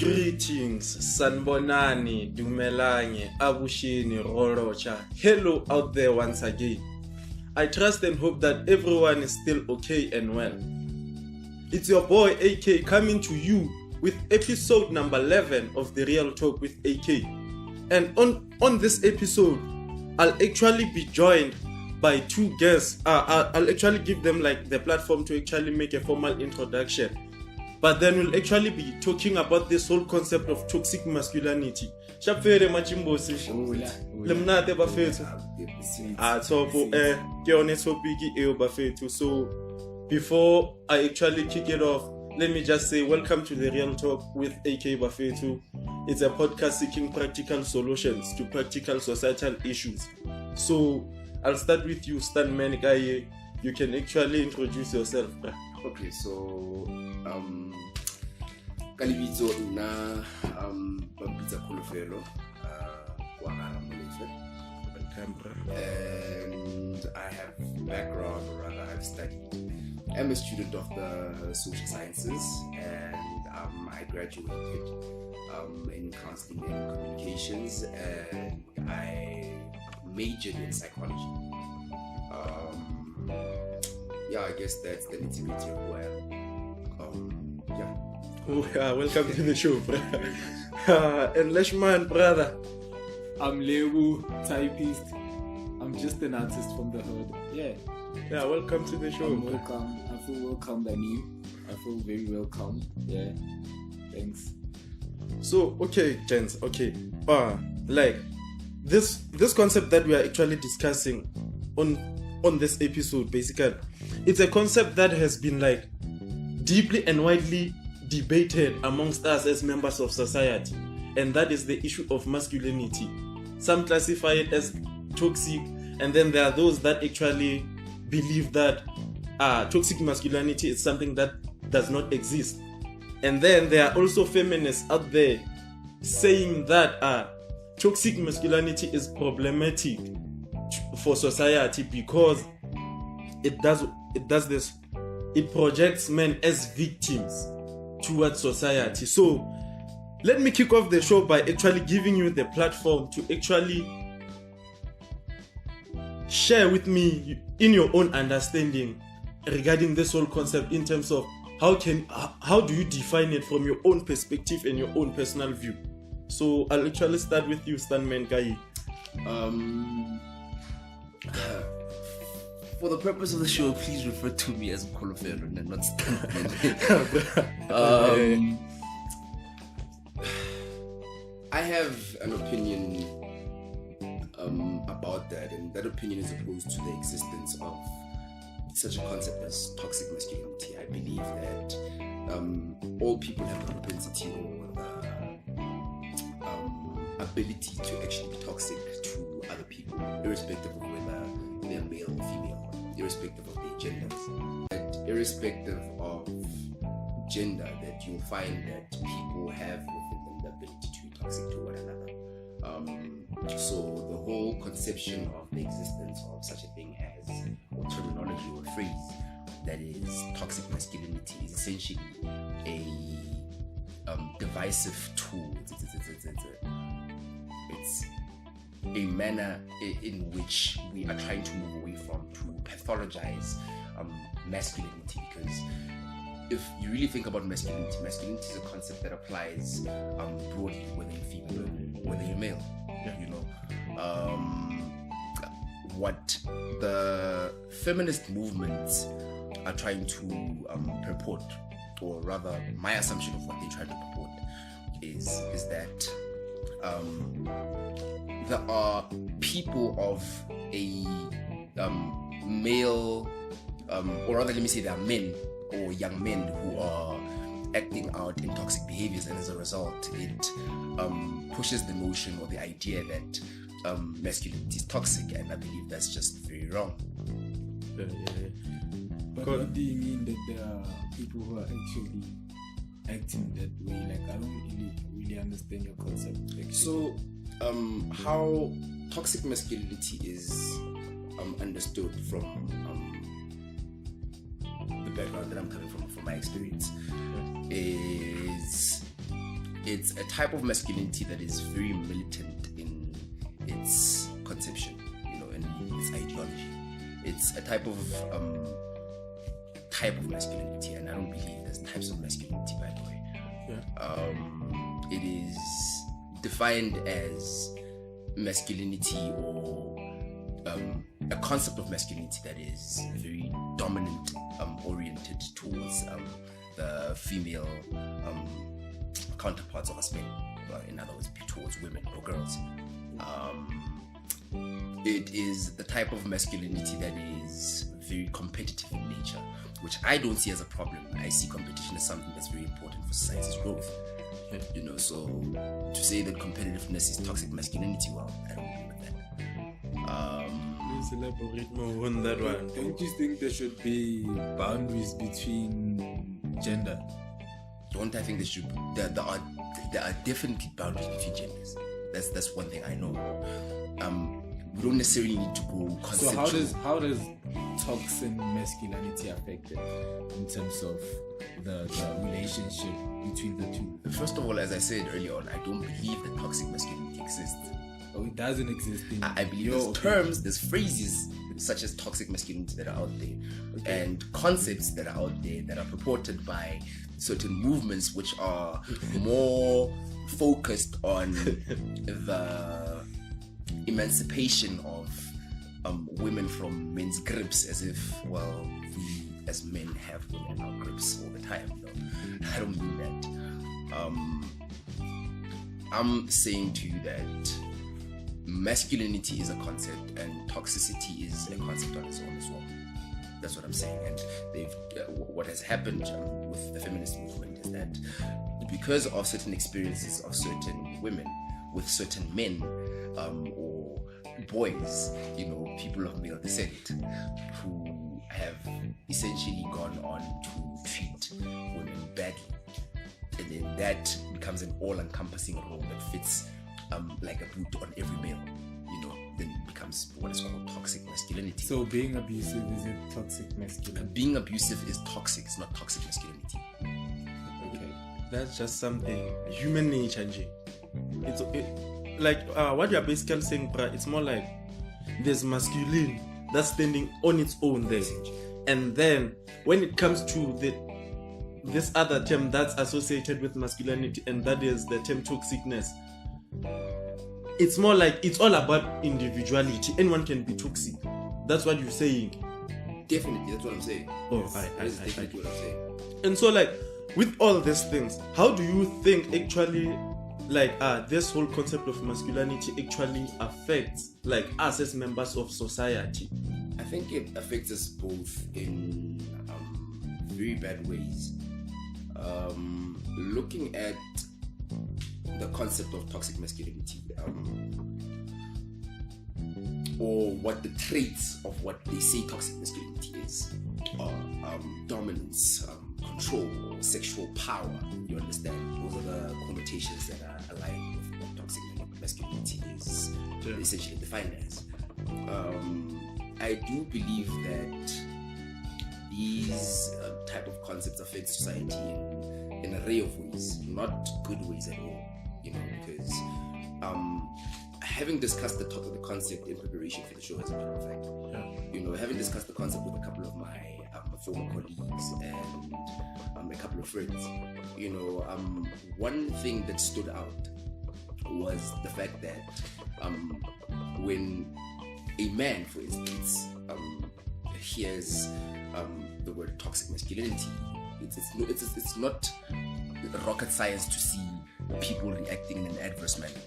Greetings, Sanbonani, Dumelange, Abushini, Rorocha. Hello out there once again. I trust and hope that everyone is still okay and well. It's your boy AKAY coming to you with episode number 11 of the Real Talk with AKAY. And on this episode, I'll actually be joined by two guests. I'll actually give them like the platform to actually make a formal introduction. But then we'll actually be talking about this whole concept of toxic masculinity. Shapfere machimbosi. Lemnate bafethu. So before I actually kick it off, let me just say welcome to the Real Talk with AKAY Bafethu. It's a podcast seeking practical solutions to practical societal issues. So I'll start with you, Stan Manikaye. You can actually introduce yourself. Okay, so Kalibito na Babita Kulufelo, and I have background, or rather I've studied. I'm a student of the social sciences, and I graduated in counseling and communications, and I majored in psychology. I guess that's the nitty-gritty of who I am. Oh, yeah, welcome to the show, brother. And Leshman, brother. I'm Lewu, typist. I'm just an artist from the hood. Yeah, welcome to the show. I'm welcome. I feel welcomed by you. I feel very welcome. Yeah, thanks. So, okay, gents, okay. Like, this concept that we are actually discussing on this episode, basically, it's a concept that has been like deeply and widely debated amongst us as members of society, and that is the issue of masculinity. Some classify it as toxic, and then there are those that actually believe that toxic masculinity is something that does not exist. And then there are also feminists out there saying that toxic masculinity is problematic for society because it does this. It projects men as victims towards society. So let me kick off the show by actually giving you the platform to actually share with me in your own understanding regarding this whole concept in terms of how do you define it from your own perspective and your own personal view. So I'll actually start with you, Stan Mankai. For the purpose of the show, please refer to me as Kolofero and not Stan. I have an opinion about that, and that opinion is opposed to the existence of such a concept as toxic masculinity. I believe that all people have the propensity or the ability to actually be toxic to other people, irrespective of whether they're male or female, irrespective of their genders. But irrespective of gender, that you'll find that people have within them the ability to be toxic to one another. So the whole conception of the existence of such a thing as, or terminology or phrase that is toxic masculinity is essentially a divisive tool. It's a manner in which we are trying to move away from to pathologize masculinity, because if you really think about masculinity is a concept that applies broadly, whether you're female, whether you're male. You know, what the feminist movements are trying to purport, or rather my assumption of what they're trying to purport is that there are people of a male, or rather let me say there are men or young men who are acting out in toxic behaviors, and as a result it pushes the notion or the idea that masculinity is toxic, and I believe that's just very wrong. But what do you mean that there are people who are actually acting that way? Like, I don't really understand your concept. Actually. So how toxic masculinity is understood from the background that I'm coming from my experience, is it's a type of masculinity that is very militant in its conception, in its ideology. It's a type of masculinity, and I don't believe there's types of masculinity, by the way. It is defined as masculinity, or a concept of masculinity that is very dominant, oriented towards the female counterparts of us men, in other words, towards women or girls. It is the type of masculinity that is very competitive in nature, which I don't see as a problem. I see competition as something that's very important for society's growth. So to say that competitiveness is toxic masculinity, well, I don't agree with that. Please elaborate more on that one. Don't you think there should be boundaries between gender? Don't I think there are definitely boundaries between genders. That's one thing I know. We don't necessarily need to go conceptual. So how does toxic masculinity affect it in terms of the relationship between the two? First of all, as I said earlier on, I don't believe that toxic masculinity exists. Oh, it doesn't exist. I believe there's terms, there's phrases such as toxic masculinity that are out there, and concepts that are out there that are purported by certain movements which are more focused on the emancipation of women from men's grips, as if, well, we as men have women in our grips all the time. I don't mean that. I'm saying to you that masculinity is a concept and toxicity is a concept on its own as well. That's what I'm saying. And what has happened with the feminist movement is that because of certain experiences of certain women with certain men, or boys, people of male descent, who have essentially gone on to treat women badly, and then that becomes an all-encompassing role that fits like a boot on every male, then it becomes what is called toxic masculinity. So being abusive, is it toxic masculinity? Being abusive is toxic, it's not toxic masculinity. Okay. That's just something human nature, Nji. Like what you're basically saying, bruh, it's more like there's masculine that's standing on its own there, and then when it comes to this other term that's associated with masculinity, and that is the term toxicness, it's more like it's all about individuality. Anyone can be toxic. That's what you're saying. Definitely, that's what I'm saying. That is definitely what I'm saying. And so, like, with all these things, how do you think actually, like, this whole concept of masculinity actually affects, like, us as members of society? I think it affects us both in very bad ways. Looking at the concept of toxic masculinity, or what the traits of what they say toxic masculinity is, dominance, control, sexual power, you understand? Those are the connotations that are aligned with what toxic masculinity is essentially defined as. I do believe that these type of concepts affect society in an array of ways, not good ways at all, because having discussed the concept in preparation for the show, as a matter of fact, having discussed the concept with a couple of my former colleagues and a couple of friends, one thing that stood out was the fact that when a man, for instance, hears the word toxic masculinity, it's not rocket science to see people reacting in an adverse manner.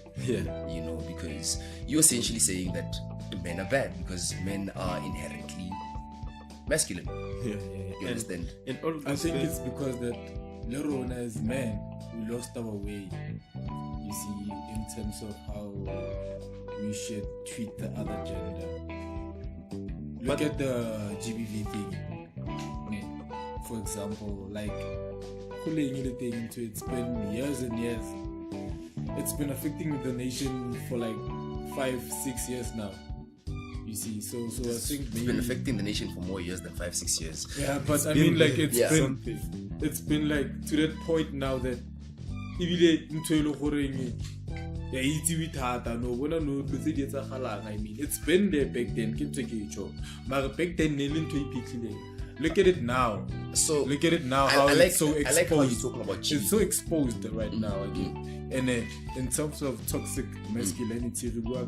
Because you're essentially saying that men are bad because men are inherently masculine. You understand? I think it's because that Lerona as men, we lost our way, you see, in terms of how we should treat the other gender. Look at the GBV thing. For example, like, pulling anything into it's been years and years. It's been affecting the nation for like 5-6 years now. You see, so I think it's been affecting the nation for more years than 5-6 years. Yeah, but I mean, like, it's been like to that point now that Ibile ntho e le goreng ya itse thata no bona no tse di etsagalang. I mean, it's been there back then ke ntse ke tjho. But back then ne le ntho iphitlhileng. Look at it now. So look at it now. How it's so exposed. I like how you're talking about cheating. It's so exposed right now again. And in terms of toxic masculinity, really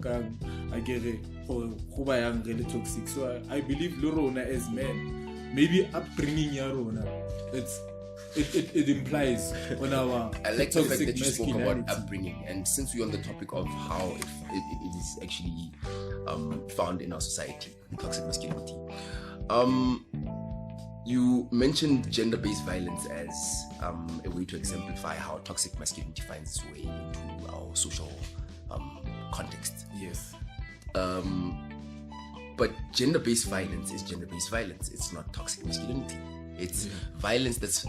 toxic. So I believe Lorona as men, maybe upbringing Yarona, it implies on our I like the fact toxic that you spoke masculinity. about upbringing, and since we're on the topic of how it is actually found in our society, toxic masculinity. You mentioned gender-based violence as a way to exemplify how toxic masculinity finds its way into our social context. Yes. But gender-based violence is gender-based violence. It's not toxic masculinity. It's violence that's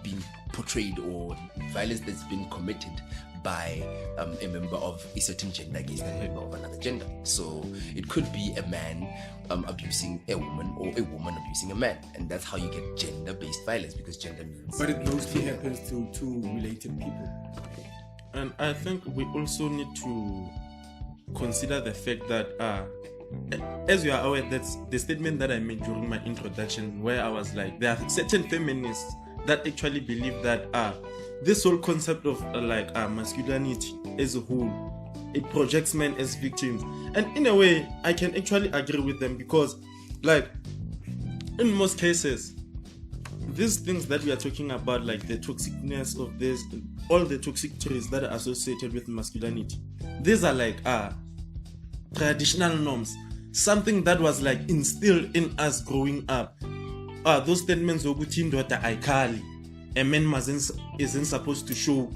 been portrayed or violence that's been committed by a member of a certain gender against a member of another gender. So it could be a man abusing a woman or a woman abusing a man, and that's how you get gender-based violence, because gender means. But it mostly happens to two related people. And I think we also need to consider the fact that as you are aware, that's the statement that I made during my introduction, where I was like, there are certain feminists that actually believe that this whole concept of masculinity as a whole, it projects men as victims. And in a way, I can actually agree with them, because like in most cases, these things that we are talking about, like the toxicness of this, all the toxic traits that are associated with masculinity, these are like traditional norms, something that was like instilled in us growing up. Those statements ukuthi indoda ayikali, a man isn't supposed to show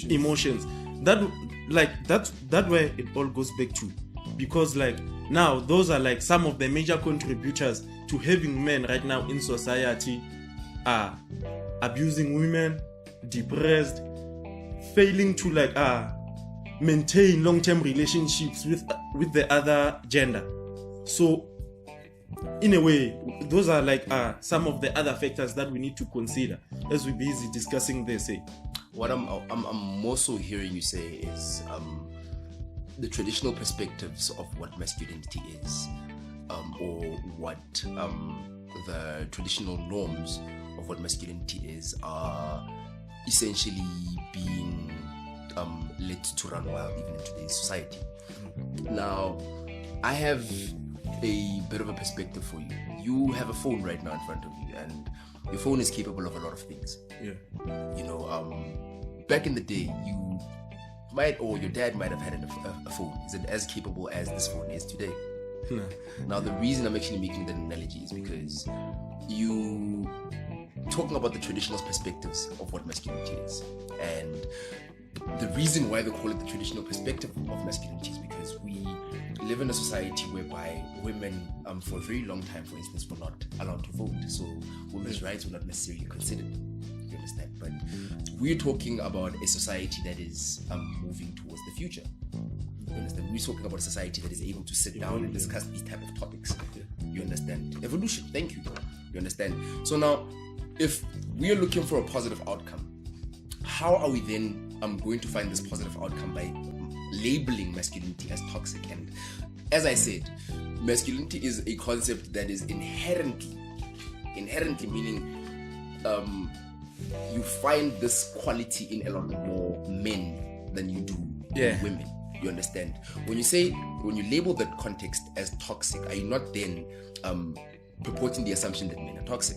emotions. That where it all goes back to, because like now those are like some of the major contributors to having men right now in society abusing women, depressed, failing to like maintain long-term relationships with the other gender. So in a way, those are like some of the other factors that we need to consider as we busy discussing this. What I'm more so hearing you say is the traditional perspectives of what masculinity is, or what the traditional norms of what masculinity is, are essentially being let to run wild even in today's society. Now, I have a bit of a perspective for you. You have a phone right now in front of you, and your phone is capable of a lot of things. Yeah. You know, back in the day, you might, or your dad might have had a phone. Is it as capable as this phone is today? No. Now, the reason I'm actually making that analogy is because you talking about the traditional perspectives of what masculinity is, and the reason why they call it the traditional perspective of masculinity is because we live in a society whereby women, for a very long time, for instance, were not allowed to vote. So women's rights were not necessarily considered. You understand? But we're talking about a society that is moving towards the future. You understand? We're talking about a society that is able to sit down and discuss these type of topics. You understand? Evolution. Thank you. You understand? So now, if we are looking for a positive outcome, how are we then going to find this positive outcome? By labeling masculinity as toxic. And as I said, masculinity is a concept that is inherently meaning you find this quality in a lot more men than you do in women. You understand? When you label that context as toxic, are you not then purporting the assumption that men are toxic?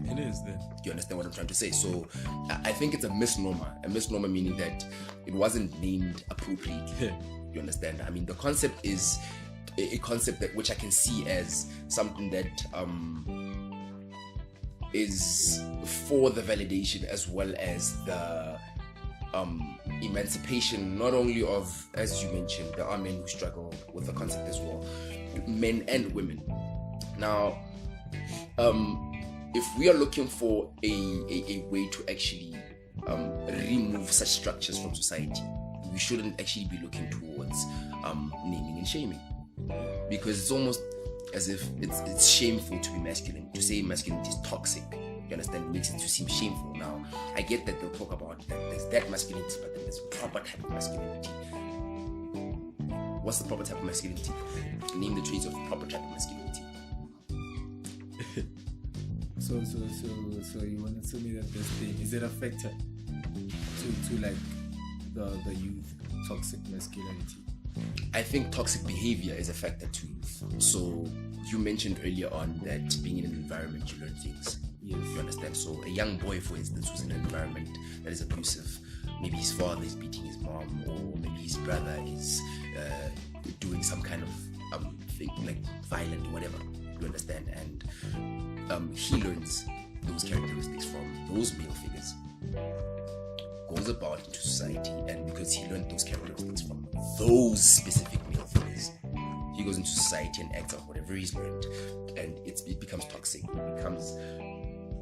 It is then. You understand what I'm trying to say? So I think it's a misnomer. A misnomer meaning that it wasn't named appropriately. You understand? I mean, the concept is a concept that which I can see as something that is for the validation as well as the emancipation, not only of, as you mentioned, there are men who struggle with the concept as well, men and women. Now, if we are looking for a way to actually remove such structures from society, we shouldn't actually be looking towards naming and shaming, because it's almost as if it's shameful to be masculine, to say masculinity is toxic. You understand? It makes it to seem shameful. Now, I get that they'll talk about that there's that masculinity, but then there's proper type of masculinity. What's the proper type of masculinity? Name the traits of proper type of masculinity. So you want to tell me that this thing, is it a factor to like the youth toxic masculinity? I think toxic behavior is a factor too. So you mentioned earlier on that being in an environment you learn things. Yes. You understand? So a young boy, for instance, who's in an environment that is abusive, maybe his father is beating his mom, or maybe his brother is doing some kind of thing like violent or whatever. You understand? And he learns those characteristics from those male figures, goes about into society, and because he learned those characteristics from those specific male figures, he goes into society and acts out whatever he's learned, and it becomes toxic. It becomes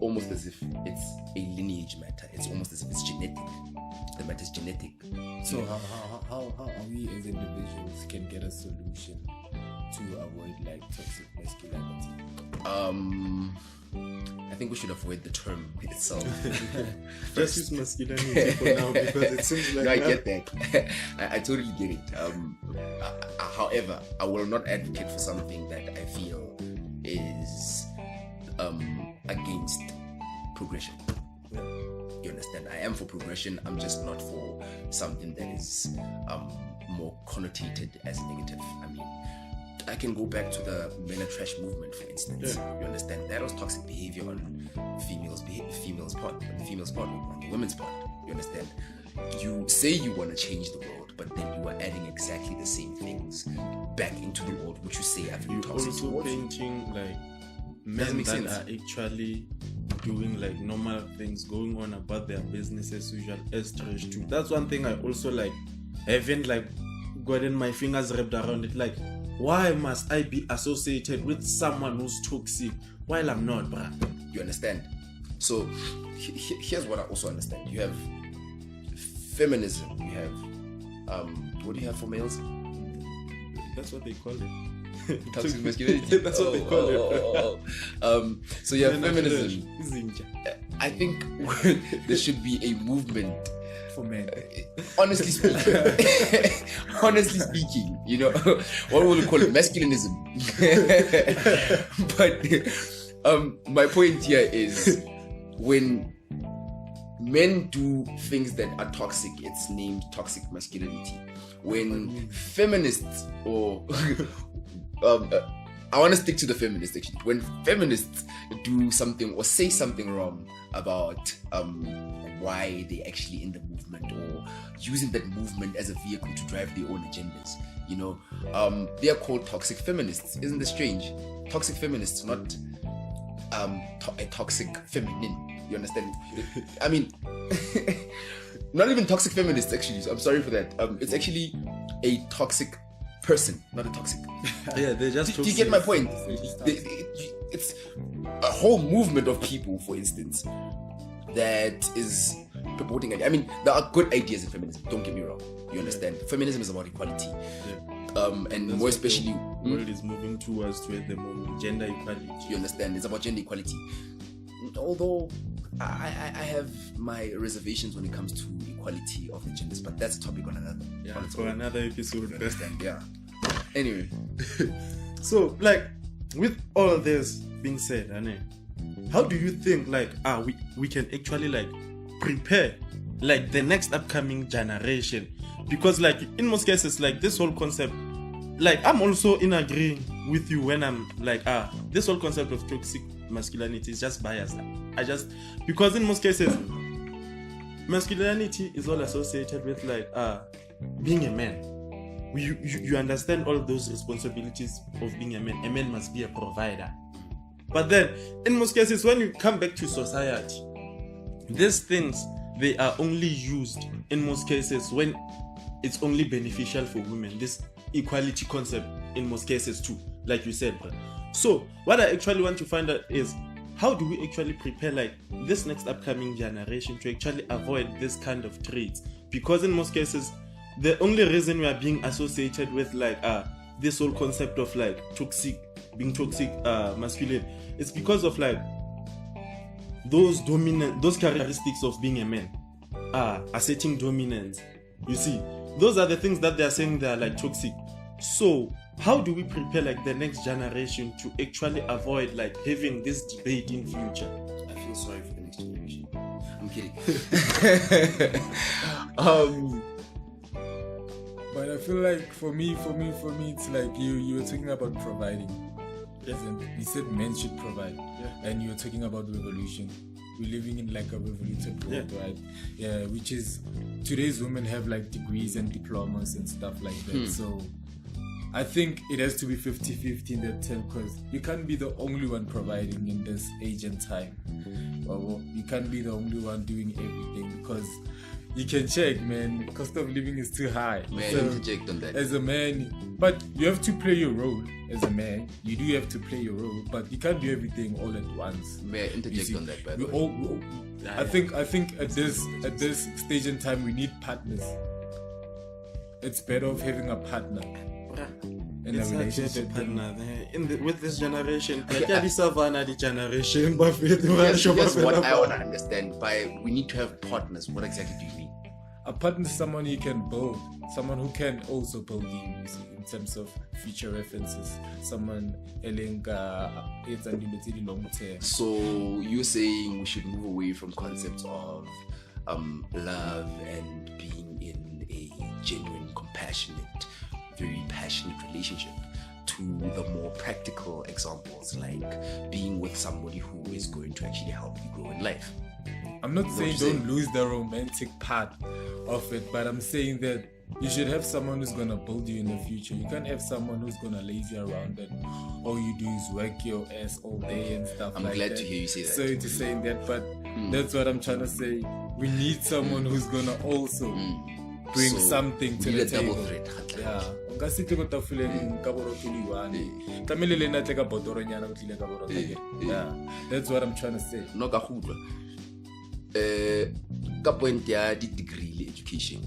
almost as if it's a lineage matter. It's almost as if it's genetic. The matter is genetic. So how we as individuals can get a solution to avoid like toxic masculinity? I think we should avoid the term itself. Just use masculinity for now, because it seems like no, I get that. I totally get it. However, I will not advocate for something that I feel is against progression. You understand? I am for progression. I'm just not for something that is more connotated as negative. I mean, I can go back to the men are trash movement, for instance. Yeah. You understand? That was toxic behavior on females' part, on the females' part, on the women's part. You understand? You say you want to change the world, but then you are adding exactly the same things back into the world, which you say have been you're toxic also towards you. painting like Doesn't men make that sense. are actually doing like normal things, going on about their business as usual as trash too. That's one thing I also like haven't like gotten my fingers wrapped around it. Like, why must I be associated with someone who's toxic while I'm not, bruh? You understand? So here's what I also understand. You have feminism. You have what do you have for males? That's what they call it. Toxic masculinity. That's what they call it. So you have Men are feminism. trash. Zinja. I think there should be a movement. For men. Honestly speaking, you know, what will we call it? Masculinism. But my point here is when men do things that are toxic, it's named toxic masculinity. When feminists or I want to stick to the feminists actually. When feminists do something or say something wrong about why they're actually in the movement or using that movement as a vehicle to drive their own agendas, you know, they are called toxic feminists. Isn't this strange? Toxic feminists, not a toxic feminine. You understand? I mean, not even toxic feminists actually. So I'm sorry for that. It's actually a toxic person, not a toxic. Yeah, they're just Do you get my point? It's a whole movement of people, for instance, that is purporting. I mean, there are good ideas in feminism. Don't get me wrong. You understand? Feminism is about equality, and That's more what especially, the world is moving towards at the moment, gender equality. you understand? It's about gender equality. Although I have my reservations when it comes to equality of the genders, but that's a topic on another. For another episode. You understand? Yeah. Anyway, So, like, with all of this being said, Ane, how do you think, like, we can actually, like, prepare, like, the next upcoming generation? Because, like, in most cases, like, this whole concept, like, I'm also in agreeing with you when I'm, like, this whole concept of toxic masculinity is just biased. Because in most cases, masculinity is all associated with, like, being a man. You understand all those responsibilities of being a man. A man must be a provider. But then, in most cases, when you come back to society, these things, they are only used in most cases when it's only beneficial for women. This equality concept in most cases too, like you said, bro. So, what I actually want to find out is, how do we actually prepare, like, this next upcoming generation to actually avoid this kind of traits? Because in most cases, the only reason we are being associated with, like, this whole concept of, like, being toxic masculine, it's because of, like, those characteristics of being a man are asserting dominance. You see, those are the things that they are saying they are like toxic. So how do we prepare like the next generation to actually avoid like having this debate in future? I feel sorry for the next generation. I'm kidding. But I feel like for me, it's like you were talking about providing. You said men should provide, and you were talking about revolution. We're living in like a revoluted world, right? Yeah, which is today's women have like degrees and diplomas and stuff like that. So I think it has to be 50-50 in that term, because you can't be the only one providing in this age and time. Well, you can't be the only one doing everything, because you can check, man, the cost of living is too high. Man, so, interject on that. as a man, but you have to play your role as a man. You do have to play your role, but you can't do everything all at once. May I interject on that, by the We way? all, I think at this stage in time we need partners. It's better of having a partner in a It's hard to have a relationship than partner with this generation. The generation, Here's what I want to understand. By we need to have partners, what exactly do you mean? a partner is someone you can build, someone who can also build you see, in terms of future references, someone it's a long term. So you're saying we should move away from concepts of love and being in a genuine, compassionate, very passionate relationship to the more practical examples, like being with somebody who is going to actually help you grow in life. I'm not saying don't lose the romantic part of it, but I'm saying that you should have someone who's gonna build you in the future. You can't have someone who's gonna lazy around and all you do is work your ass all day and stuff I'm like that. glad to hear you say that. Sorry to saying that, but that's what I'm trying to say. We need someone who's gonna also bring So, something to we the need a double table. threat. Yeah. Nka se tle go tafoleng ka borotoli wane. Tlamehile le nna tle ka botoronyana go tlile ka borotoli. Yeah. That's what I'm trying to say. No ka go utlwa. Ka point ya di degree le education.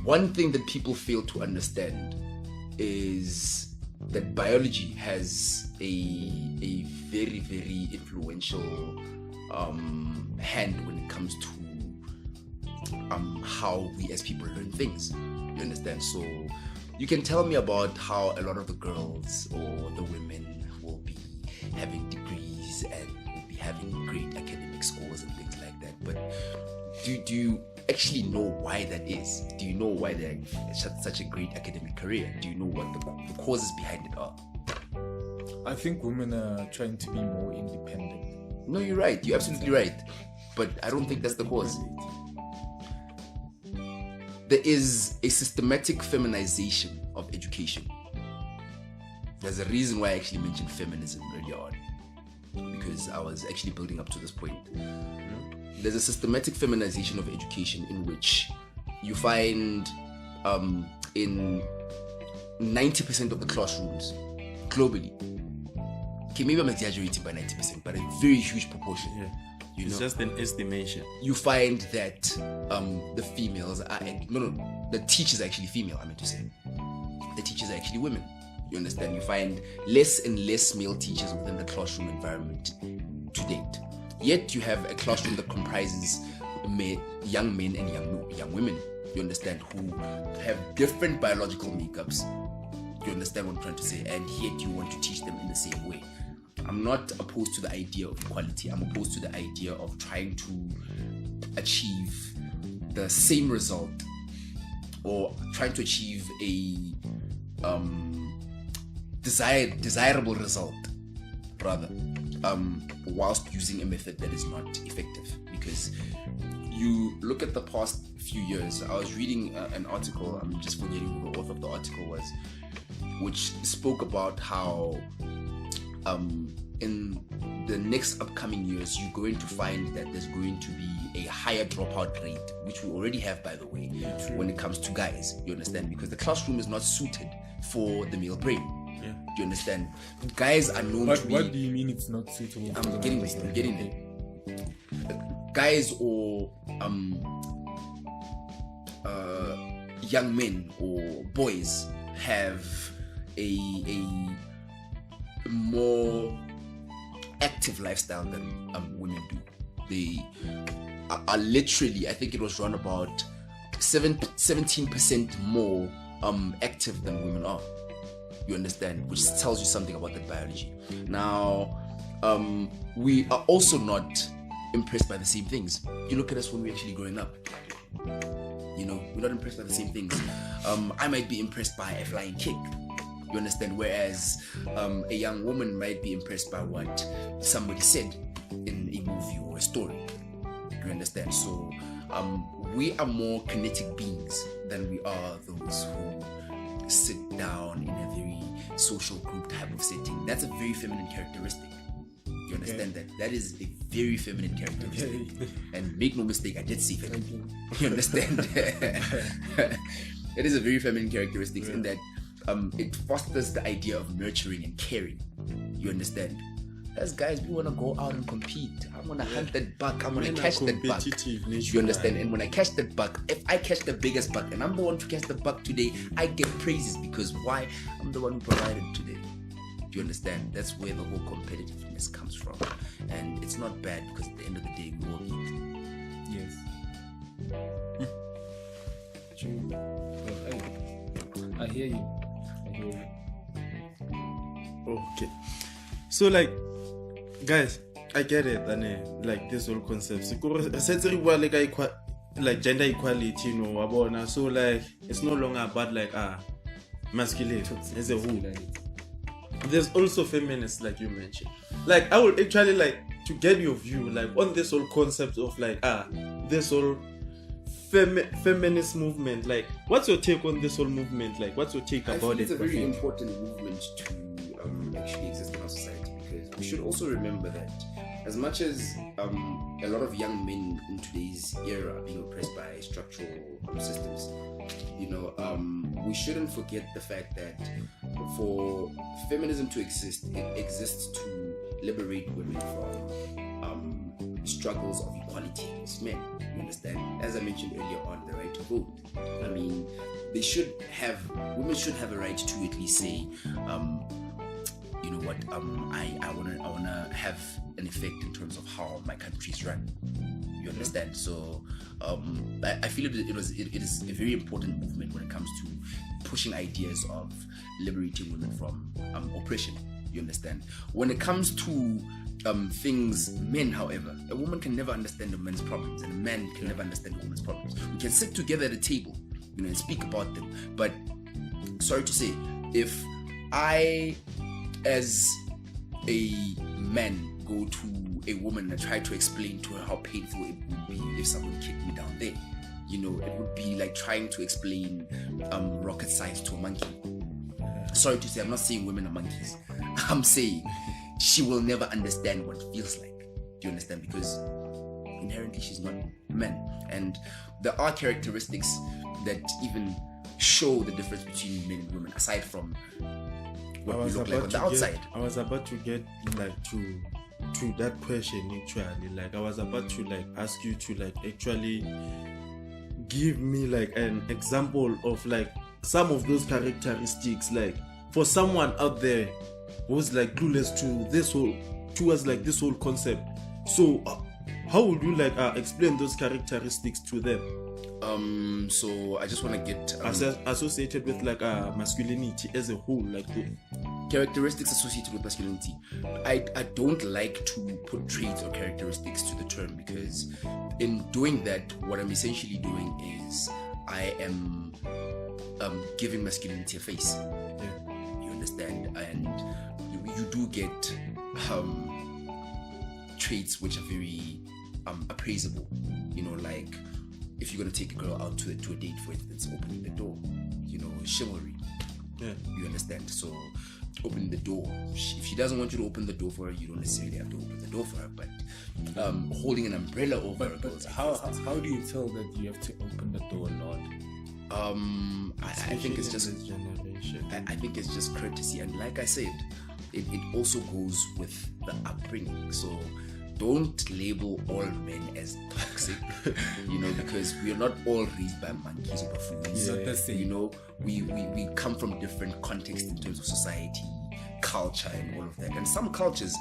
One thing that people fail to understand is that biology has a very, very influential hand when it comes to how we as people learn things. You understand? So you can tell me about how a lot of the girls or the women will be having degrees and will be having great academic scores and things like that, but do you actually know why that is? Do you know why they have such a great academic career? Do you know what the causes behind it are? I think women are trying to be more independent. No, you're right. You're absolutely right. But I don't think that's the cause. There is a systematic feminization of education. There's a reason why I actually mentioned feminism earlier on, because I was actually building up to this point. There's a systematic feminization of education in which you find in 90% of the classrooms globally, okay, maybe I'm exaggerating by 90%, but a very huge proportion. Yeah. You It's know, just an estimation. you find that the females are the teachers are actually female. I meant to say the teachers are actually women. You understand? You find less and less male teachers within the classroom environment to date. Yet you have a classroom that comprises young men and young women. You understand? Who have different biological makeups. You understand what I'm trying to say? And yet you want to teach them in the same way. I'm not opposed to the idea of equality. I'm opposed to the idea of trying to achieve the same result, or trying to achieve a desirable result, rather, whilst using a method that is not effective. Because you look at the past few years, I was reading an article, I'm just forgetting who the author of the article was, which spoke about how in the next upcoming years, you're going to find that there's going to be a higher dropout rate, which we already have, by the way, when it comes to guys. You understand? Because the classroom is not suited for the male brain. Yeah. You understand? Guys are known But to be... what do you mean it's not suitable? I'm getting there. Guys or young men or boys have a more active lifestyle than women do. They are literally, I think it was around about 17% more active than women are. You understand? Which tells you something about the biology. Now, we are also not impressed by the same things. You look at us when we're actually growing up. You know, we're not impressed by the same things. I might be impressed by a flying kick. You understand? Whereas a young woman might be impressed by what somebody said in a movie or a story. You understand? So we are more kinetic beings than we are those who sit down in a very social group type of setting. That's a very feminine characteristic. You understand that? That is a very feminine characteristic. And make no mistake, I did say feminine. You understand? It is a very feminine characteristic in that it fosters the idea of nurturing and caring. You understand? As guys, we want to go out and compete. I'm going to hunt that buck. I'm going to catch that buck. You understand? And when I catch that buck, if I catch the biggest buck and I'm the one to catch the buck today, I get praises because why? I'm the one who provided today. Do you understand? That's where the whole competitiveness comes from. And it's not bad because at the end of the day, we all eat. Yes. True. Well, I hear you. Okay. So like, guys, I get it, and like this whole concept. Like gender equality, you know, so like it's no longer about like masculinity as a whole. There's also feminists, like you mentioned. Like I would actually like to get your view, like on this whole concept of like this whole feminist movement. Like, what's your take on this whole movement? Like, what's your take about it? It's a very important movement to actually exist in our society, because we should also remember that as much as a lot of young men in today's era are being oppressed by structural systems, you know, we shouldn't forget the fact that for feminism to exist, it exists to liberate women from struggles of equality against men. You understand? As I mentioned earlier on, the right to vote. I mean, women should have a right to at least say, you know what, I wanna have an effect in terms of how my country is run. You understand? So I feel it is a very important movement when it comes to pushing ideas of liberating women from oppression. You understand? When it comes to things, men, however, a woman can never understand a man's problems, and a man can never understand a woman's problems. We can sit together at a table, you know, and speak about them. But sorry to say, if I, as a man, go to a woman and try to explain to her how painful it would be if someone kicked me down there, you know, it would be like trying to explain rocket science to a monkey. Sorry to say, I'm not saying women are monkeys. I'm saying she will never understand what it feels like. Do you understand? Because inherently she's not a man. And there are characteristics that even show the difference between men and women, aside from what we look like on the outside. I was about to get like to that question actually. Like I was about to like ask you to like actually give me like an example of like some of those characteristics, like for someone out there who's like clueless to this whole concept. So how would you like explain those characteristics to them? So I just want to get associated with like masculinity as a whole, like the characteristics associated with masculinity. I don't like to put traits or characteristics to the term, because in doing that, what I'm essentially doing is I am giving masculinity a face. You understand? And you do get traits which are very appraisable. You know, like if you're gonna take a girl out to a date, for instance, opening the door. You know, chivalry. Yeah. You understand? So opening the door. If she doesn't want you to open the door for her, you don't necessarily have to open the door for her. But holding an umbrella over her. But how do you tell that you have to open the door or not? I think it's just I think it's just courtesy, and like I said, it also goes with the upbringing. So don't label all men as toxic, you know, because we are not all raised by monkeys or buffoons. Yeah. You know, we come from different contexts in terms of society, culture and all of that. And some cultures,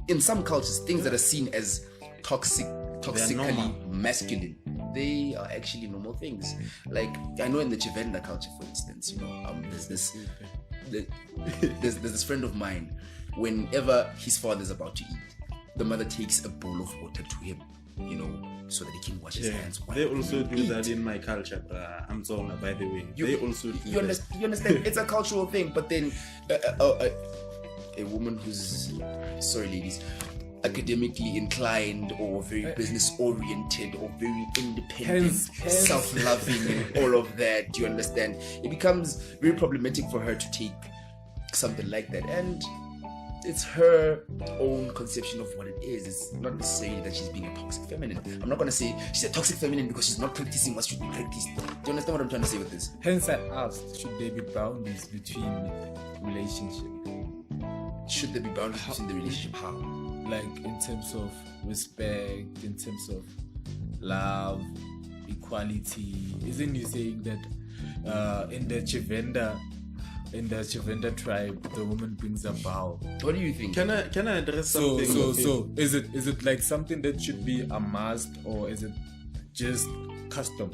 in some cultures, things that are seen as toxically masculine, they are actually normal things. Like I know in the Chivenda culture, for instance, there's this friend of mine. Whenever his father's about to eat, the mother takes a bowl of water to him, so that he can wash his hands. They also do that in my culture, I'm Zonga, by the way. They also do you understand? It's a cultural thing, but then a woman who's, sorry ladies, academically inclined or very business oriented or very independent, self-loving and all of that, do you understand? It becomes very problematic for her to take something like that, and it's her own conception of what it is. It's not necessarily that she's being a toxic feminine. I'm not going to say she's a toxic feminine because she's not practicing what should be practiced. Do you understand what I'm trying to say with this? Hence I asked, should there be boundaries between relationship? Should there be boundaries between the relationship? How? Like in terms of respect, in terms of love, equality. Isn't you saying that in the Chivenda tribe, the woman brings a bow? What do you think? Can I address something? So is it like something that should be a must, or is it just custom?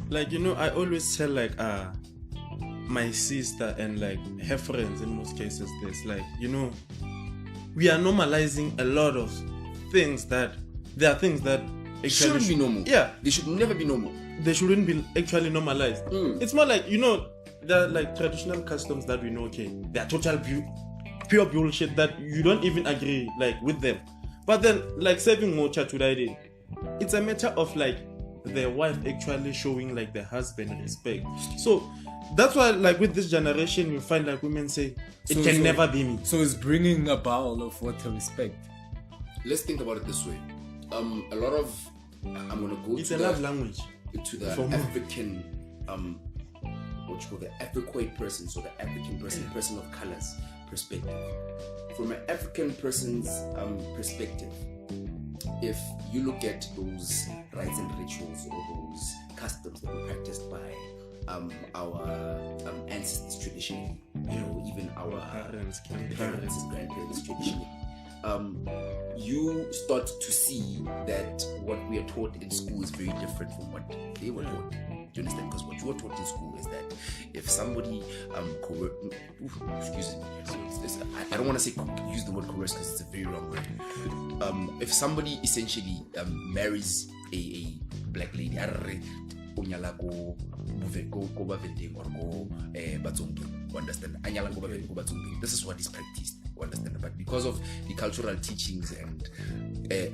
Like, I always tell like my sister and like her friends in most cases this, like, we are normalizing a lot of things that there are things that actually shouldn't be normal. Yeah, they should never be normal. They shouldn't be actually normalized. It's more like, there are like traditional customs that we know, okay, they are total pure bullshit that you don't even agree like with them. But then like serving mocha today, it's a matter of like the wife actually showing like the husband respect. So that's why like with this generation you find like women say it can never be me. So it's bringing a bowl of water respect. Let's think about it this way. A lot of I'm gonna go it's to a love language to the African what you call the Africoid person, so the African person of colors perspective. From an African person's perspective, if you look at those rites and rituals or those customs that were practiced by our ancestors traditionally, even our parents and grandparents traditionally, you start to see that what we are taught in school is very different from what they were taught. Do you understand? Because what you were taught in school is that if somebody excuse me, I don't want to say use the word coerce because it's a very wrong word. If somebody essentially marries a black lady, understand? This is what is practiced, understand? But because of the cultural teachings and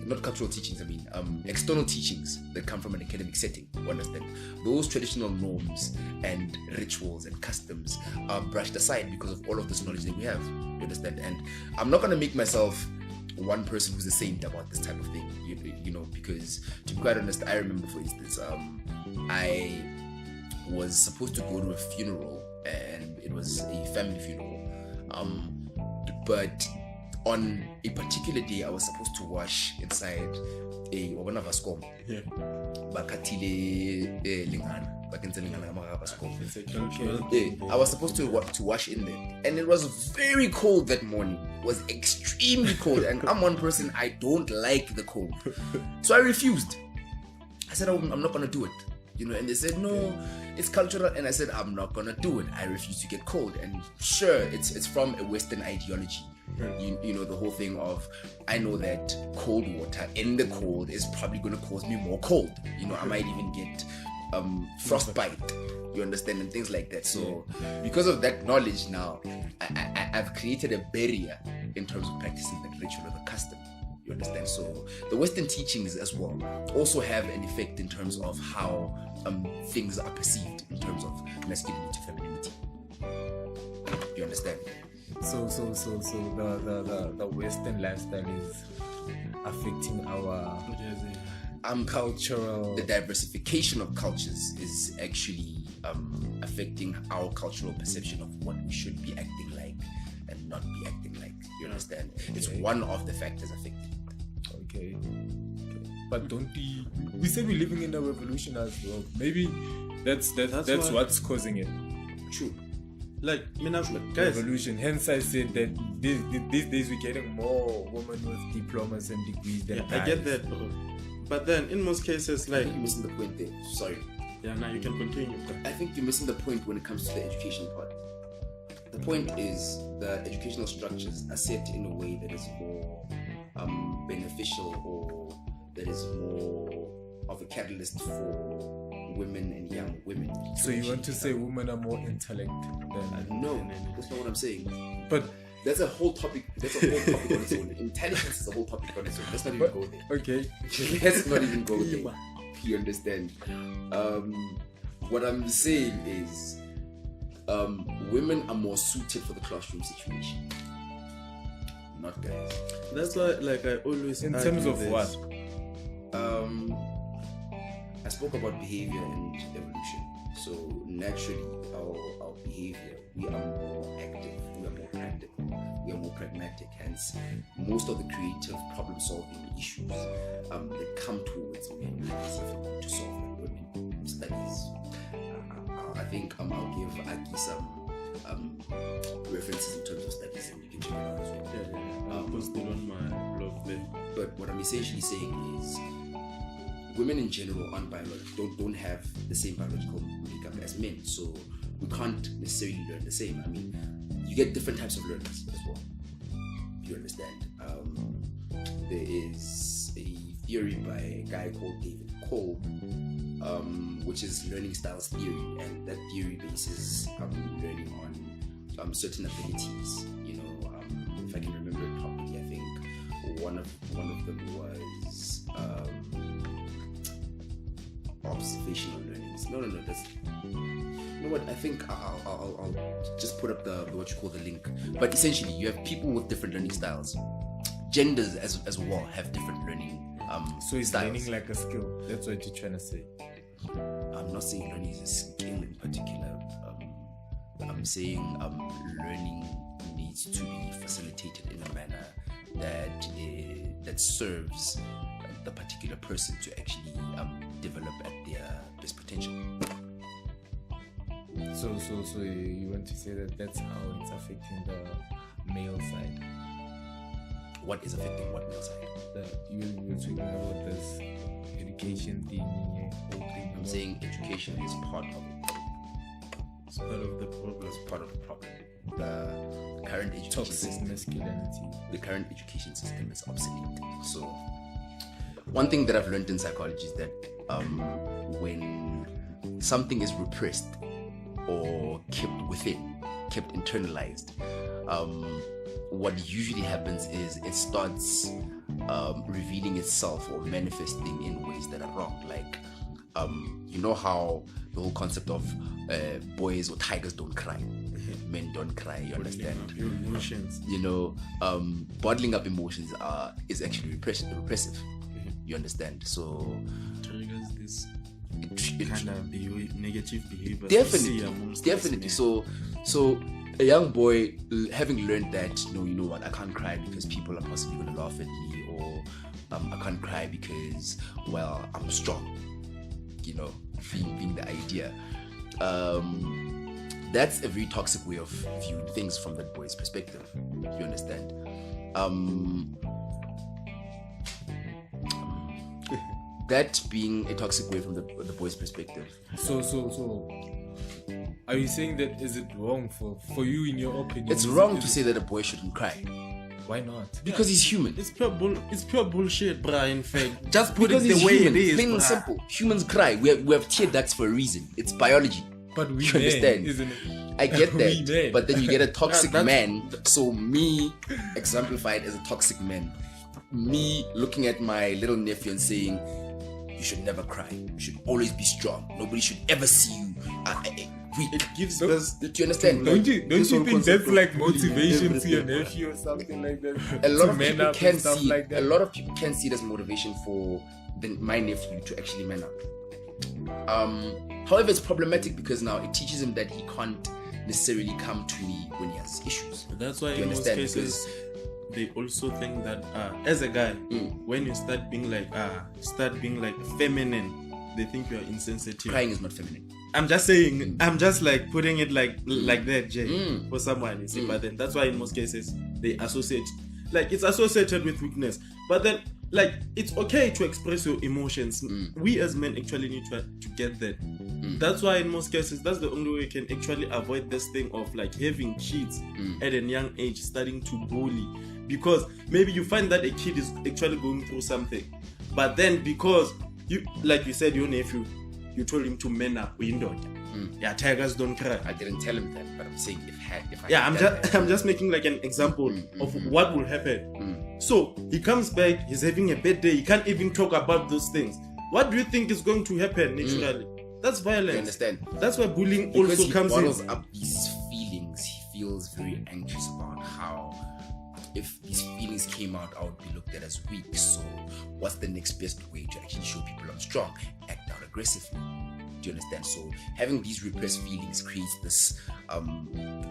not cultural teachings, I mean external teachings that come from an academic setting, understand? Those traditional norms and rituals and customs are brushed aside because of all of this knowledge that we have, you understand? And I'm not going to make myself one person who's a saint about this type of thing, because to be quite honest, I remember, for instance, I was supposed to go to a funeral, and it was a family funeral, but on a particular day I was supposed to wash inside a vascom. Yeah. I was supposed to wash in there, and it was very cold that morning. It was extremely cold, and I'm one person, I don't like the cold, so I refused. I said I'm not gonna do it, and they said no, it's cultural, and I said I'm not gonna do it. I refuse to get cold. And sure, it's from a Western ideology. The whole thing of, I know that cold water in the cold is probably going to cause me more cold. I might even get frostbite, you understand, and things like that. So because of that knowledge now, I've created a barrier in terms of practicing that ritual or the custom, you understand. So the Western teachings as well also have an effect in terms of how things are perceived in terms of masculinity, femininity, you understand. So the Western lifestyle is affecting our cultural. The diversification of cultures is actually affecting our cultural perception of what we should be acting like and not be acting like. You understand? It's one of the factors affecting it. Okay. But don't we say we're living in a revolution as well? Maybe that's what's causing it. True. like, guys, revolution. Hence, I said that these days we're getting more women with diplomas and degrees than I get that, bro. But then, in most cases, I like, think you're missing the point there. Sorry. yeah, now you can continue. I think you're missing the point when it comes to the education part. The point is the educational structures are set in a way that is more beneficial, or that is more of a catalyst for women and young women. So you want to say women are more intellect than... No, that's not what I'm saying. But that's a whole topic. That's a whole topic on its own. Intelligence is a whole topic on its own. Let's not even go there. okay. Let's not even go there. You understand? What I'm saying is, women are more suited for the classroom situation, not guys. That's why, like, I always in argue terms of this. what? I spoke about behavior and evolution. So naturally, our behavior, we are more active, we are more practical, we are more pragmatic. Hence, most of the creative problem-solving issues that come towards men are easier to solve than women. Studies. I think I'll give Aki some references in terms of studies, and you can check it out as well. Yeah. I'll post it on my blog there. But what I'm essentially saying is, women in general aren't biological, don't have the same biological makeup as men, so we can't necessarily learn the same. I mean, you get different types of learners as well. You understand? There is a theory by a guy called David Cole, which is learning styles theory, and that theory bases learning on certain abilities. You know, if I can remember it properly, I think one of them was observational learning. No, that's... You know what? I think I'll just put up the what you call the link. But essentially, you have people with different learning styles. Genders as well have different learning So it's styles. learning like a skill. That's what you're trying to say. I'm not saying learning is a skill in particular. I'm saying learning needs to be facilitated in a manner that serves the particular person to actually develop at their best potential. So you want to say that that's how it's affecting the male side? What is affecting what male side? You were talking about this education thing, whole thing. I'm saying education is part of it. It's part of the problem. It's part of the problem. The current education Toxic system, masculinity. the current education system is obsolete. So one thing that I've learned in psychology is that when something is repressed or kept within, kept internalized, what usually happens is it starts revealing itself or manifesting in ways that are wrong. Like, you know how the whole concept of boys or tigers don't cry, men don't cry, you understand? Your emotions. You know, bottling up emotions is actually repressive. You understand? So Triggers this it kind of negative behavior. definitely. So a young boy having learned that, no, you know what, I can't cry because people are possibly going to laugh at me, or I can't cry because, well, I'm strong. You know, being the idea. That's a very toxic way of viewing things from that boy's perspective. You understand? That being a toxic way from the boy's perspective. So are you saying that is it wrong for you, in your opinion? It's wrong to say that a boy shouldn't cry Why not? because he's human. It's pure bullshit, bruh. In fact, just put Because it the he's way human, it is, plain and bruh. simple. Humans cry. We have tear ducts for a reason. It's biology. But we You men, understand? isn't it? I get We that, men. but then you get a toxic That's- man. So me, exemplified as a toxic man, me looking at my little nephew and saying, "You should never cry. You should always be strong. Nobody should ever see you weak." It gives Don't- us. Do you understand? Don't you This whole think concept that's of like bullying motivation to your everything. nephew or something like that? A lot To of man people up can and stuff see. like that? A lot of people can see it as motivation for my nephew to actually man up. However, it's problematic because now it teaches him that he can't necessarily come to me when he has issues. That's why You in most understand? cases they also think that as a guy, when you start being like feminine, they think you are insensitive. Crying is not feminine. I'm just saying, I'm just like putting it like that, Jay, for someone, you see. But then that's why in most cases they associate, like it's associated with weakness. But then, like, it's okay to express your emotions. We as men actually need to get that. That's why in most cases, that's the only way you can actually avoid this thing of like having kids at a young age starting to bully. Because maybe you find that a kid is actually going through something, but then because you, like you said, your nephew, you told him to man up, yeah, tigers don't cry. I didn't tell him that, but I'm saying if I yeah, had done that, I'm just making like an example of what will happen. So he comes back, he's having a bad day, he can't even talk about those things. What do you think is going to happen naturally? That's violence. You understand? That's why bullying Because also comes in. he bottles up these feelings. He feels very anxious about how if these feelings came out, I would be looked at as weak. So what's the next best way to actually show people I'm strong? Act out aggressively. Do you understand? So having these repressed feelings creates this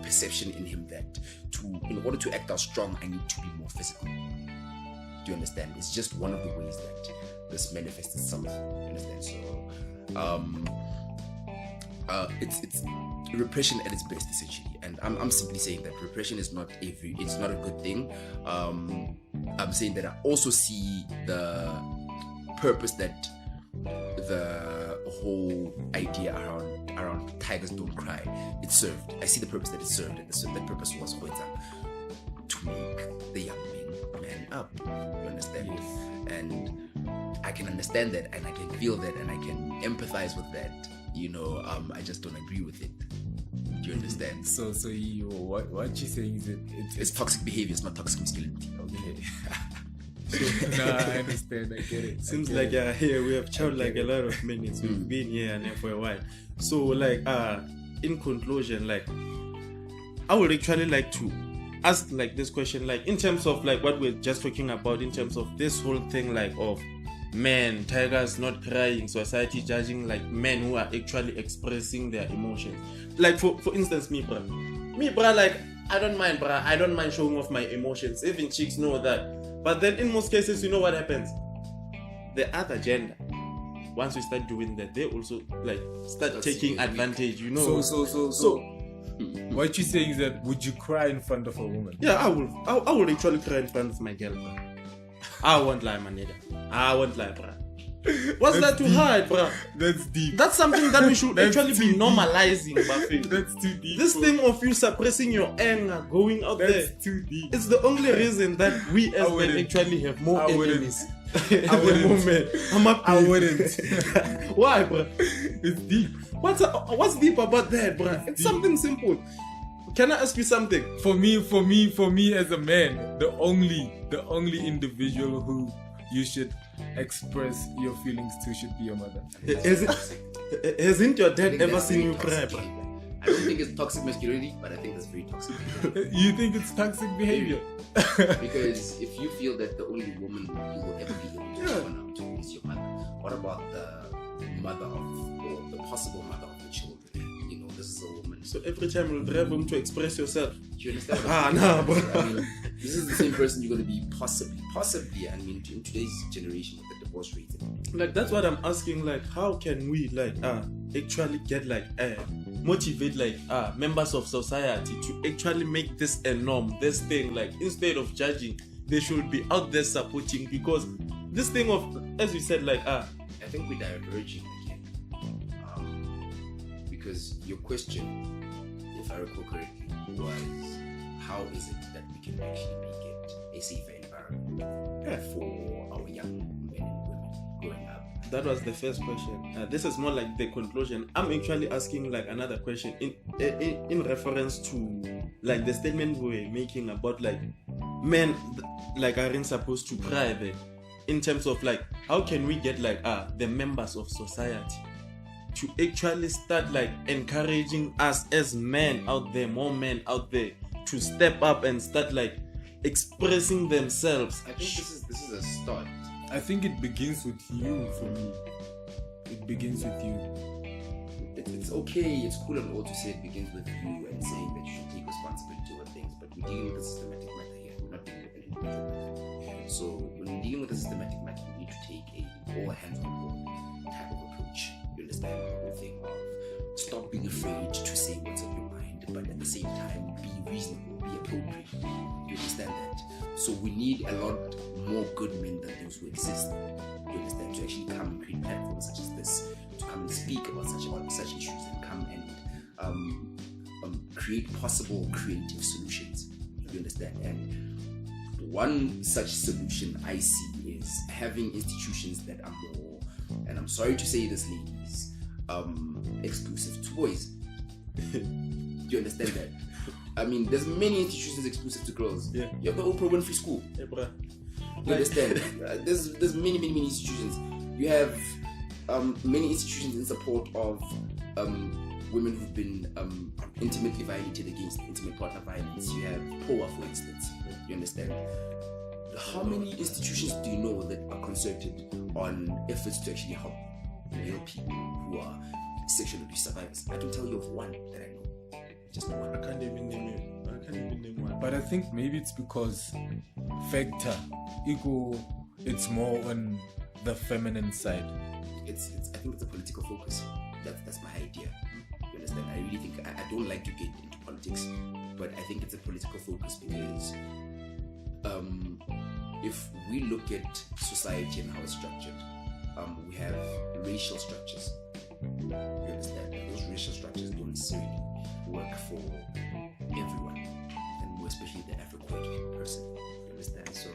perception in him that in order to act out strong, I need to be more physical. Do you understand? It's just one of the ways that this manifests itself. Do you understand? So it's repression at its best, essentially. And I'm simply saying that repression is not it's not a good thing. I'm saying that I also see the purpose that the whole idea around tigers don't cry, it served. I see the purpose that it served, and that purpose was to make the young men man up. You understand? Yes. And I can understand that, and I can feel that, and I can empathize with that. I just don't agree with it. Do you understand? So what you're saying is it's toxic behavior. It's not toxic masculinity. Okay. No, I understand. I get it. Seems like here we have chatted like a lot of minutes. We've been here and there for a while. So like in conclusion, like I would actually like to ask like this question, like in terms of like what we're just talking about, in terms of this whole thing like of men, tigers not crying, society judging like men who are actually expressing their emotions. Like for instance, me bruh, like I don't mind showing off my emotions. Even chicks know that. But then in most cases, you know what happens? The other gender, once we start doing that, they also like start taking advantage, you know. So what you're saying is that would you cry in front of a woman? Yeah, I will actually cry in front of my girl, bro. I won't lie, my nigga. I won't lie, bro. What's that to hide, bro? That's deep. That's something that we should actually be normalizing, Buffy. That's too deep. This thing of you suppressing your anger, going out there. That's too deep. It's the only reson that we as men actually have more enemies. I wouldn't. Why, bro? It's deep. What's deep about that, bro? It's something simple. Can I ask you something? For me as a man, the only individual who you should express your feelings to should be your mother. Hasn't your dad ever seen you cry, bro? I don't think it's toxic masculinity, but I think it's very toxic behavior. You think it's toxic behavior? Because if you feel that the only woman you will ever be able to turn out to is your mother, what about the mother or the possible mother of the children? This is a woman. So every time you'll drive home to express yourself. Do you understand? Nah, bro. This is the same person you're going to be possibly. I mean, in today's generation with the divorce rate. Like that's what I'm asking. Like, how can we actually get motivate members of society to actually make this a norm? This thing, like instead of judging, they should be out there supporting, because this thing of, as we said, I think we're diverging again. Because your question, if I recall correctly, was how is it that we can actually make it a safer environment for our young men and women growing up? That was the first question. This is more like the conclusion. I'm actually asking like another question in reference to like the statement we were making about like men like aren't supposed to cry there. In terms of like how can we get like the members of society to actually start like encouraging us as men out there, more men out there, to step up and start like expressing themselves. I think this is a start. I think it begins with you. For me, it begins with you. It's okay, it's cool and all to say it begins with you and saying that you should take responsibility over things, but we're dealing with a systematic matter here. We're not dealing with an individual matter. So when we're dealing with a systematic matter, we need to take a all hands on board type of approach. You understand the whole thing of stop being afraid to say what's on your mind, but at the same time be reasonable, be appropriate. You understand that? So we need a lot more good men than those who exist. You understand? To actually come and create platforms such as this, to come and speak about such issues, and come and create possible creative solutions. You understand? And one such solution I see is having institutions that are more, and I'm sorry to say this, ladies, exclusive to boys. Do you understand that? I mean, there's many institutions exclusive to girls. Yeah. You have the Oprah Winfrey School. Yeah, bruh. You understand? There's many institutions. You have many institutions in support of women who've been intimately violated against intimate partner violence. You have POA, for instance. You understand? How many institutions do you know that are concerted on efforts to actually help male people who are sexual abuse survivors? I can tell you of one that I know. Just one. I can't even name one. But I think maybe it's because factor ego, it's more on the feminine side. I think it's a political focus. That's my idea. You understand? I really think I don't like to get into politics, but I think it's a political focus because if we look at society and how it's structured, we have racial structures. You understand? And those racial structures don't necessarily work for everyone, and more especially the Afro-Queer person. You understand? So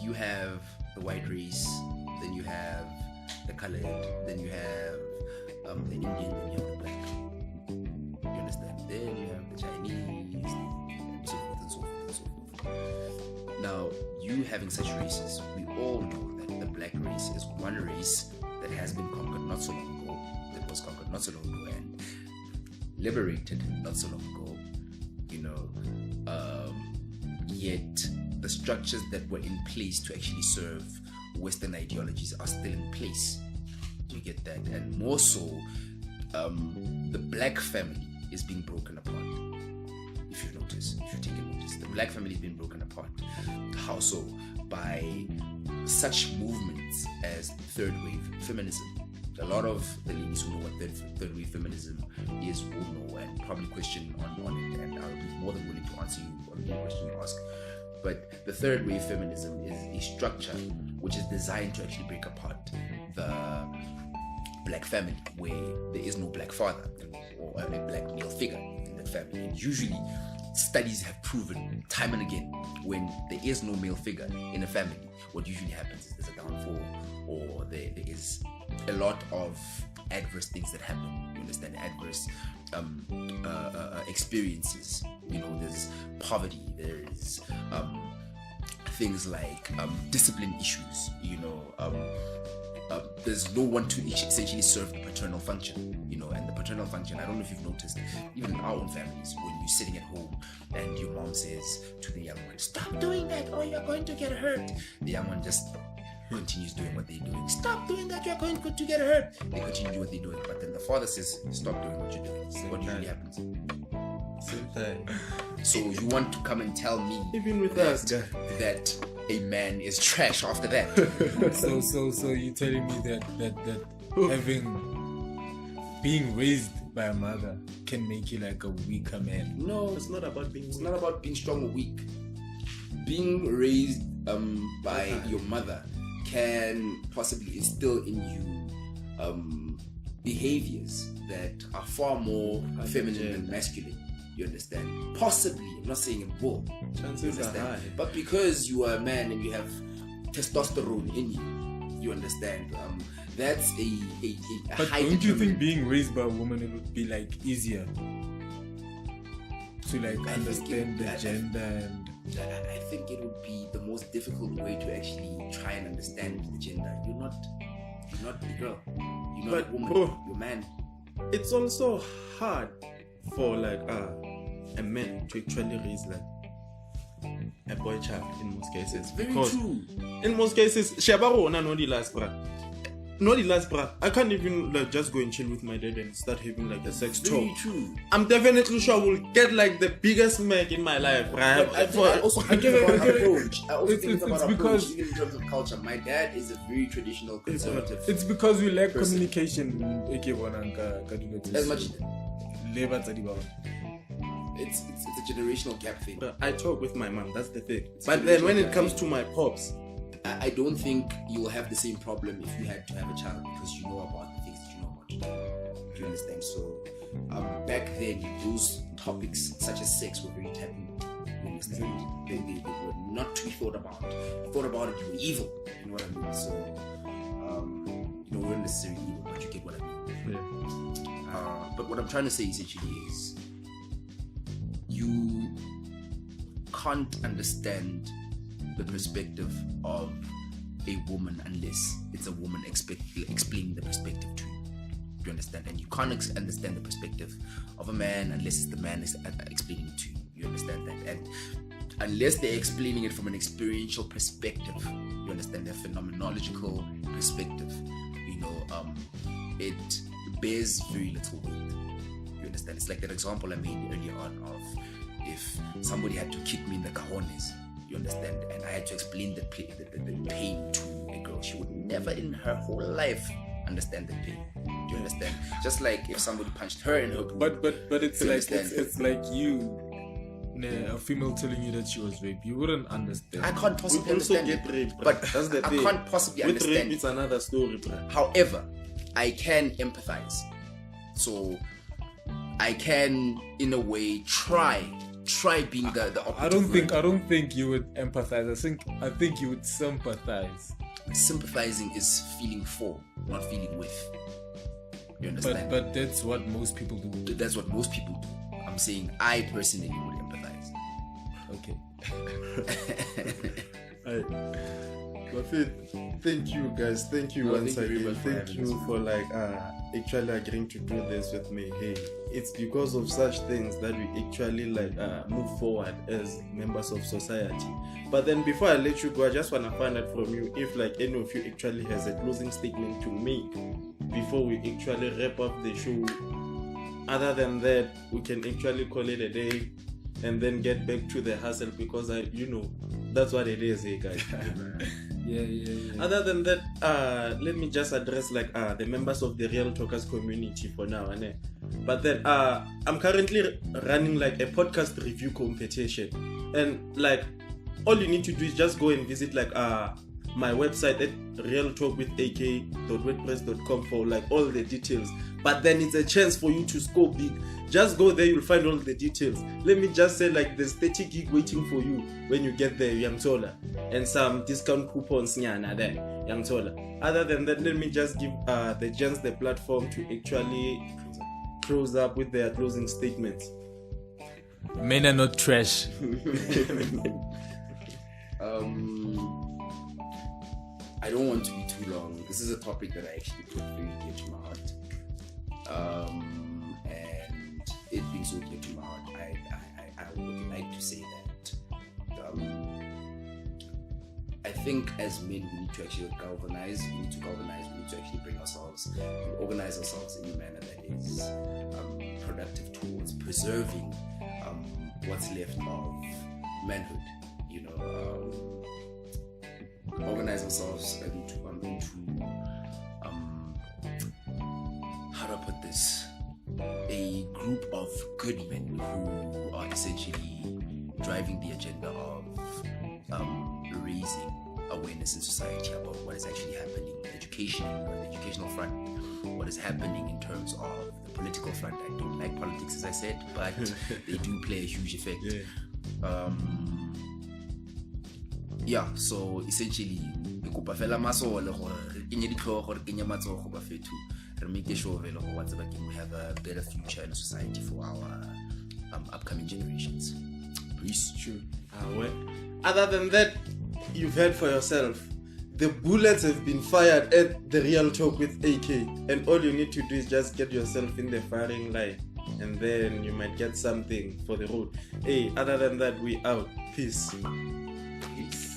you have the white race, then you have the colored, then you have the Indian, then you have the black. You understand? Then you have the Chinese, and so forth and so forth and so forth. Now, you having such races, we all know that the black race is one race that has been conquered not so long ago, that was conquered not so long ago, and liberated not so long ago. You know, yet the structures that were in place to actually serve Western ideologies are still in place. Do you get that? And more so, the black family is being broken apart. If you take a notice, the black family is being broken apart. How so? By such movements as third wave feminism. A lot of the ladies who know what third wave feminism is will know and probably question on it, and I'll be more than willing to answer you on any question you ask. But the third wave feminism is a structure which is designed to actually break apart the black family, where there is no black father or a black male figure in that family. And usually, studies have proven time and again, when there is no male figure in a family, what usually happens is there's a downfall, or there is a lot of adverse things that happen. You understand? Adverse experiences. You know, there's poverty, there's things like discipline issues. You know, there's no one to essentially serve the paternal function. You know, and the paternal function, I don't know if you've noticed, even in our own families, when you're sitting at home and your mom says to the young one, "Stop doing that or you're going to get hurt," the young one just continues doing what they're doing. "Stop doing that, you're going to get hurt." They continue doing what they're doing, but then the father says, "Stop doing what you're doing." What usually happens? Same time. So you want to come and tell me, Even with that, us, guy. that a man is trash after that? So you're telling me that being raised by a mother can make you like a weaker man? No, It's not about being. it's not about being strong or weak. Being raised by your mother can possibly instill in you behaviors that are far more feminine than masculine. You understand? Possibly, I'm not saying it will. Chances are high. But because you are a man and you have testosterone in you, you understand? That's a But high don't you think determinant. being raised by a woman, it would be like easier to like I understand think the gender and I think it would be the most difficult way to actually try and understand the gender. You're not a girl. You're not But, a woman. bro, You're a man. It's also hard for like a man to actually raise like a boy child in most cases. Very Because true. in most cases, Shabarona no the last bra. not the last, bruh. I can't even like just go and chill with my dad and start having like a sex talk. Very true. I'm definitely sure I will get like the biggest smack in my life, bruh. I also think it's about approach. I also think it's about approach. because- Even in terms of culture, my dad is a very traditional conservative. It's because we lack person. communication. As much, Labor tsa di bang. it's a generational gap thing. But I talk with my mom, that's the thing. It's But then when it generational comes gap. to my pops, I don't think you will have the same problem if you had to have a child because you know about the things that you know about today. Do you understand? So back then, those topics such as sex were very taboo. You understand? They were not to be thought about. If you thought about it, you were evil. You know what I mean? So we weren't necessarily evil, but you get what I mean. But what I'm trying to say essentially is you can't understand the perspective of a woman unless it's a woman explaining the perspective to you. Do you understand? And you can't understand the perspective of a man unless it's the man is explaining it to you. You understand that? And unless they're explaining it from an experiential perspective, you understand, their phenomenological perspective, it bears very little weight. You understand? It's like that example I made earlier on of if somebody had to kick me in the cajones, you understand, and I had to explain the pain to a girl, she would never in her whole life understand the pain. Do you understand? Just like if somebody punched her in her boob. But it's You like understand? it's like you, a female telling you that she was raped. You wouldn't understand. I can't we possibly also understand get it. raped, bruh. But That's the I thing. can't possibly With understand. rape, it's another story, bruh. However, I can empathize. So I can, in a way, try being the operative I don't think you would empathize. I think you would sympathize. Sympathizing is feeling for, not feeling with. You understand? But that's what most people do. That's what most people do. I'm saying I personally would empathize. Okay. Thank you guys. Thank you No, once thank you very again. much for Thank having you us. for like actually agreeing to do this with me. Hey, it's because of such things that we actually like move forward as members of society. But then before I let you go, I just wanna find out from you if like any of you actually has a closing statement to make before we actually wrap up the show. Other than that, we can actually call it a day and then get back to the hustle because that's what it is, hey guys. Yeah. Other than that, let me just address like the members of the Real Talkers community for now. But then I'm currently running like a podcast review competition, and like all you need to do is just go and visit like my website at realtalkwithakay.wordpress.com for like all the details. But then it's a chance for you to score big. Just go there, you'll find all the details. Let me just say like there's 30 gig waiting for you when you get there, young Tola, and some discount coupons nyana there, young Tola. Other than that, let me just give the gents the platform to actually close up with their closing statements. Men are not trash. I don't want to be too long. This is a topic that I actually put very dear to my heart. And it being so dear to my heart, I would like to say that I think as men we need to actually galvanize. We need to actually bring ourselves and organize ourselves in a manner that is productive towards preserving what's left of manhood. Organize ourselves into how do I put this? A group of good men who are essentially driving the agenda of raising awareness in society about what is actually happening in education, on the educational front, what is happening in terms of the political front. I don't like politics, as I said, but they do play a huge effect. So essentially ke kopa fela masole gore re kenye ditlhogo gore kenye matsogo ba fethu re make sure vele go what's about we have a better future in society for our upcoming generations. Peace. True. Other than that, you've heard for yourself. The bullets have been fired at the Real Talk with AK, and all you need to do is just get yourself in the firing line, and then you might get something for the road. Hey, other than that, we out. Peace. Peace.